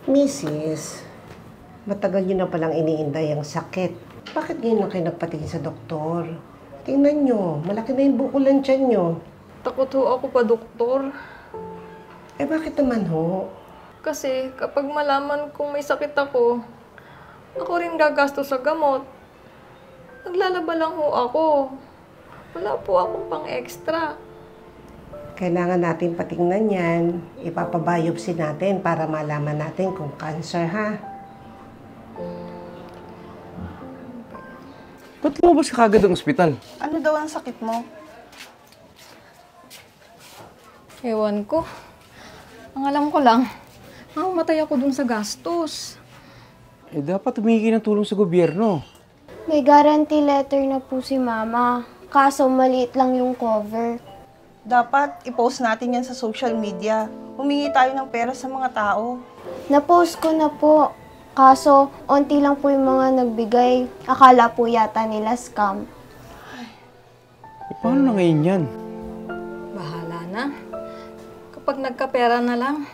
Mrs., matagal nyo na palang iniinday ang sakit. Bakit ngayon na kayo nagpatingin sa doktor? Tingnan nyo, malaki na yung bukulan tiyan nyo. Takot ho ako pa, doktor. Eh bakit naman ho? Kasi kapag malaman kong may sakit ako rin gagastos sa gamot. Naglalaba lang ho ako. Wala po akong pang extra. Kailangan natin patingnan yan. Ipapabiopsy natin para malaman natin kung cancer, ha? Ba't lumabas ka kagad ng ospital? Ano daw ang sakit mo? Ewan ko. Ang alam ko lang, mamamatay ako dun sa gastos. Eh, dapat humingi ng tulong sa gobyerno. May guarantee letter na po si Mama. Kaso maliit lang yung cover. Dapat i-post natin yan sa social media. Humingi tayo ng pera sa mga tao. Na-post ko na po. Kaso, onti lang po yung mga nagbigay. Akala po yata nila scam. Eh, paano na ngayon yan? Bahala na. Kapag nagkapera na lang.